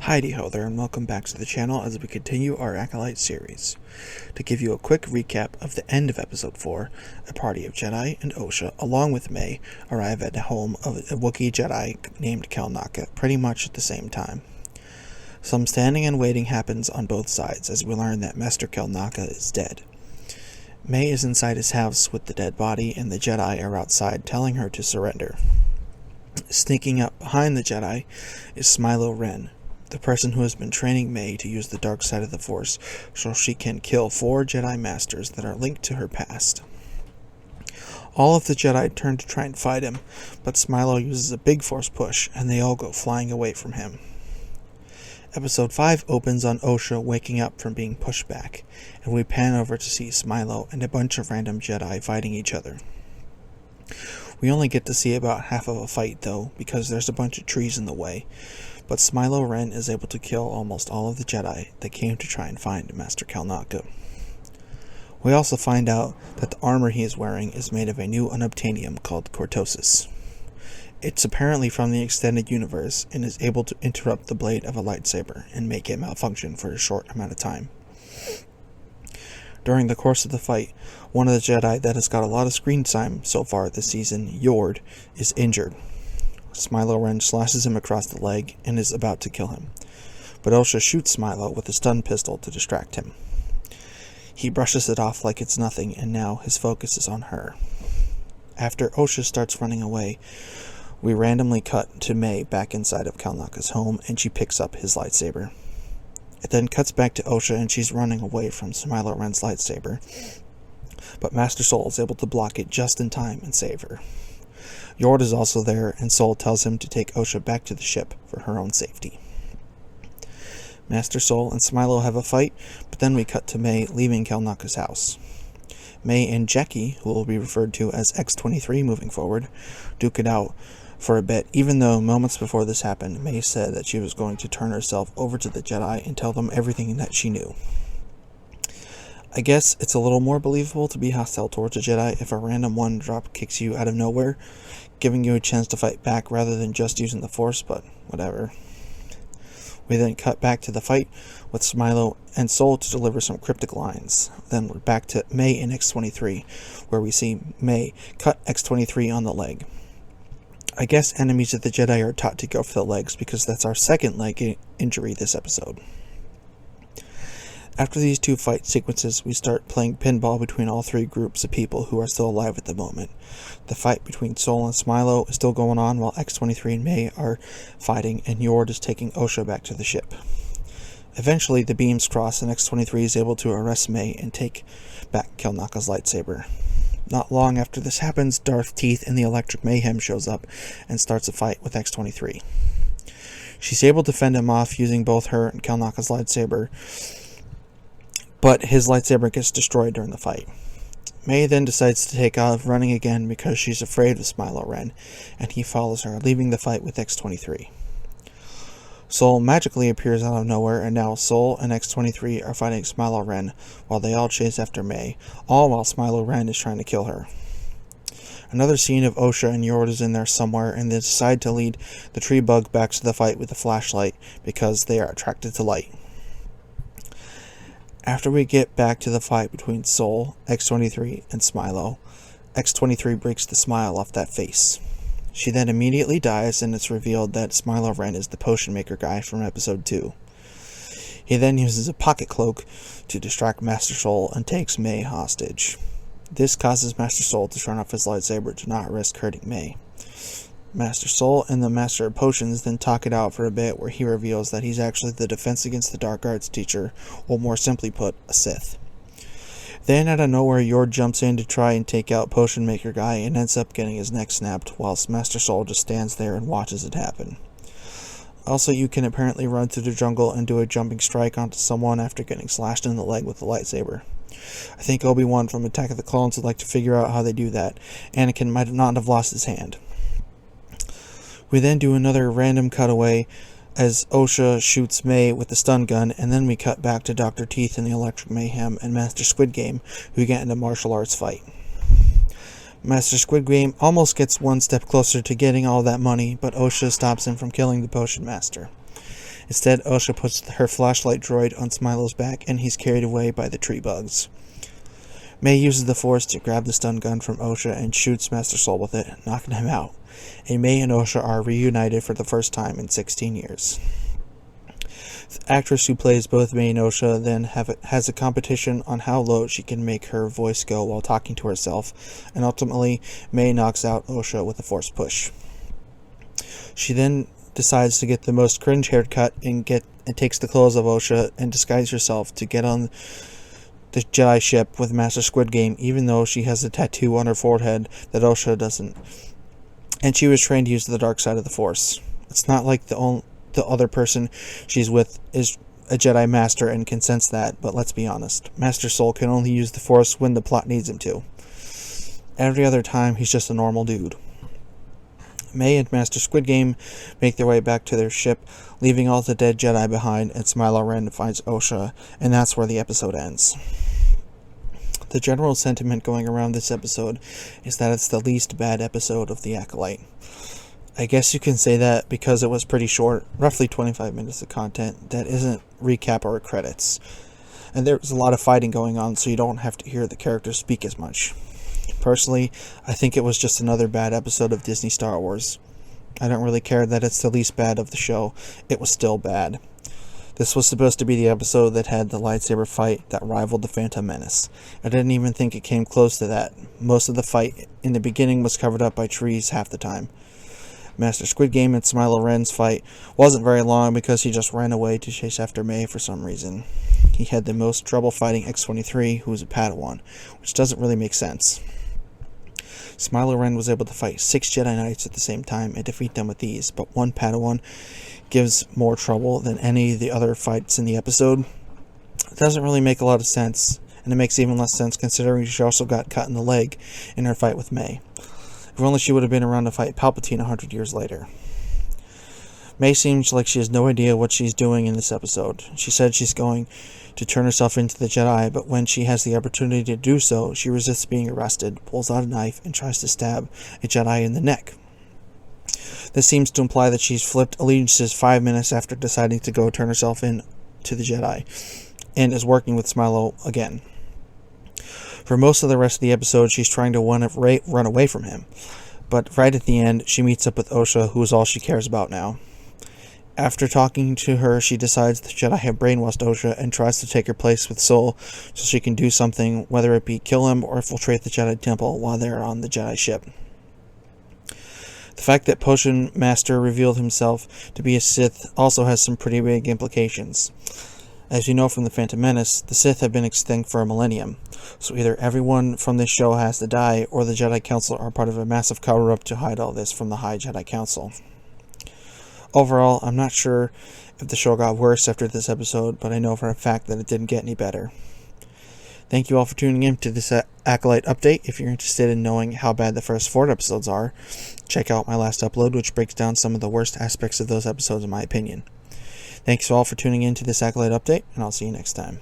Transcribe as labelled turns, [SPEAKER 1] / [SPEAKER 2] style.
[SPEAKER 1] Heidi-ho there, and welcome back to the channel as we continue our Acolyte series. To give you a quick recap of the end of episode 4, a party of Jedi and Osha, along with May, arrive at the home of a Wookiee Jedi named Kelnaka pretty much at the same time. Some standing and waiting happens on both sides as we learn that Master Kelnaka is dead. May is inside his house with the dead body, and the Jedi are outside telling her to surrender. Sneaking up behind the Jedi is Smilo Ren, the person who has been training May to use the dark side of the Force so she can kill 4 Jedi Masters that are linked to her past. All of the Jedi turn to try and fight him, but Smilo uses a big Force push and they all go flying away from him. Episode 5 opens on Osha waking up from being pushed back, and we pan over to see Smilo and a bunch of random Jedi fighting each other. We only get to see about half of a fight though, because there's a bunch of trees in the way, but Smilo Ren is able to kill almost all of the Jedi that came to try and find Master Kelnaka. We also find out that the armor he is wearing is made of a new unobtainium called cortosis. It's apparently from the extended universe and is able to interrupt the blade of a lightsaber and make it malfunction for a short amount of time. During the course of the fight, one of the Jedi that has got a lot of screen time so far this season, Yord, is injured. Smilo Ren slashes him across the leg and is about to kill him, but Osha shoots Smilo with a stun pistol to distract him. He brushes it off like it's nothing, and now his focus is on her. After Osha starts running away, we randomly cut to May back inside of Kelnaka's home, and she picks up his lightsaber. It then cuts back to Osha, and she's running away from Smilo Ren's lightsaber, but Master Soul is able to block it just in time and save her. Yord is also there, and Soul tells him to take Osha back to the ship for her own safety. Master Soul and Smilo have a fight, but then we cut to May leaving Kelnaka's house. May and Jackie, who will be referred to as X-23 moving forward, duke it out for a bit, even though moments before this happened, May said that she was going to turn herself over to the Jedi and tell them everything that she knew. I guess it's a little more believable to be hostile towards a Jedi if a random one drop kicks you out of nowhere, giving you a chance to fight back rather than just using the Force, but whatever. We then cut back to the fight with Smilo and Soul to deliver some cryptic lines. Then we're back to May and X-23, where we see May cut X-23 on the leg. I guess enemies of the Jedi are taught to go for the legs because that's our second leg injury this episode. After these 2 fight sequences, we start playing pinball between all 3 groups of people who are still alive at the moment. The fight between Soul and Smilo is still going on while X-23 and May are fighting, and Yord is taking Osha back to the ship. Eventually, the beams cross and X-23 is able to arrest May and take back Kelnaka's lightsaber. Not long after this happens, Darth Teeth and the Electric Mayhem shows up and starts a fight with X-23. She's able to fend him off using both her and Kelnaka's lightsaber, but his lightsaber gets destroyed during the fight. May then decides to take off running again because she's afraid of Smilo Ren, and he follows her, leaving the fight with X-23. Soul magically appears out of nowhere, and now Soul and X-23 are fighting Smilo Ren while they all chase after May, all while Smilo Ren is trying to kill her. Another scene of Osha and Yord is in there somewhere, and they decide to lead the tree bug back to the fight with a flashlight because they are attracted to light. After we get back to the fight between Soul, X-23, and Smilo, X-23 breaks the smile off that face. She then immediately dies, and it's revealed that Smilo Ren is the potion maker guy from episode 2. He then uses a pocket cloak to distract Master Soul and takes May hostage. This causes Master Soul to turn off his lightsaber to not risk hurting May. Master Soul and the Master of Potions then talk it out for a bit, where he reveals that he's actually the Defense Against the Dark Arts teacher, or more simply put, a Sith. Then out of nowhere, Yord jumps in to try and take out Potion Maker Guy and ends up getting his neck snapped, whilst Master Soul just stands there and watches it happen. Also, you can apparently run through the jungle and do a jumping strike onto someone after getting slashed in the leg with a lightsaber. I think Obi-Wan from Attack of the Clones would like to figure out how they do that. Anakin might not have lost his hand. We then do another random cutaway as Osha shoots May with the stun gun, and then we cut back to Dr. Teeth and the Electric Mayhem and Master Squid Game, who get in a martial arts fight. Master Squid Game almost gets one step closer to getting all that money, but Osha stops him from killing the Potion Master. Instead, Osha puts her flashlight droid on Smilo's back, and he's carried away by the tree bugs. May uses the Force to grab the stun gun from Osha and shoots Master Soul with it, knocking him out. And May and Osha are reunited for the first time in 16 years. The actress who plays both May and Osha then has a competition on how low she can make her voice go while talking to herself, and ultimately May knocks out Osha with a Force push. She then decides to get the most cringe haircut and takes the clothes of Osha and disguises herself to get on the Jedi ship with Master Squid Game, even though she has a tattoo on her forehead that Osha doesn't. And she was trained to use the dark side of the Force. It's not like the other person she's with is a Jedi Master and can sense that, but let's be honest. Master Soul can only use the Force when the plot needs him to. Every other time, he's just a normal dude. May and Master Squid Game make their way back to their ship, leaving all the dead Jedi behind, and Smilo Ren finds Osha, and that's where the episode ends. The general sentiment going around this episode is that it's the least bad episode of The Acolyte. I guess you can say that because it was pretty short, roughly 25 minutes of content that isn't recap or credits. And there's a lot of fighting going on, so you don't have to hear the characters speak as much. Personally, I think it was just another bad episode of Disney Star Wars. I don't really care that it's the least bad of the show. It was still bad. This was supposed to be the episode that had the lightsaber fight that rivaled the Phantom Menace. I didn't even think it came close to that. Most of the fight in the beginning was covered up by trees half the time. Master Squid Game and Smilo Ren's fight wasn't very long because he just ran away to chase after May for some reason. He had the most trouble fighting X-23, who was a Padawan, which doesn't really make sense. Smilo Ren was able to fight 6 Jedi Knights at the same time and defeat them with ease, but one Padawan gives more trouble than any of the other fights in the episode. It doesn't really make a lot of sense, and it makes even less sense considering she also got cut in the leg in her fight with May. If only she would have been around to fight Palpatine 100 years later. May seems like she has no idea what she's doing in this episode. She said she's going to turn herself into the Jedi, but when she has the opportunity to do so, she resists being arrested, pulls out a knife, and tries to stab a Jedi in the neck. This seems to imply that she's flipped allegiances 5 minutes after deciding to go turn herself in to the Jedi, and is working with Smilo again. For most of the rest of the episode, she's trying to run away from him, but right at the end, she meets up with Osha, who is all she cares about now. After talking to her, she decides the Jedi have brainwashed Osha and tries to take her place with Soul so she can do something, whether it be kill him or infiltrate the Jedi Temple while they're on the Jedi ship. The fact that Potion Master revealed himself to be a Sith also has some pretty big implications. As you know from the Phantom Menace, the Sith have been extinct for a millennium, so either everyone from this show has to die, or the Jedi Council are part of a massive cover-up to hide all this from the High Jedi Council. Overall, I'm not sure if the show got worse after this episode, but I know for a fact that it didn't get any better. Thank you all for tuning in to this Acolyte update. If you're interested in knowing how bad the first 4 episodes are, check out my last upload, which breaks down some of the worst aspects of those episodes in my opinion. Thanks all for tuning in to this Acolyte update, and I'll see you next time.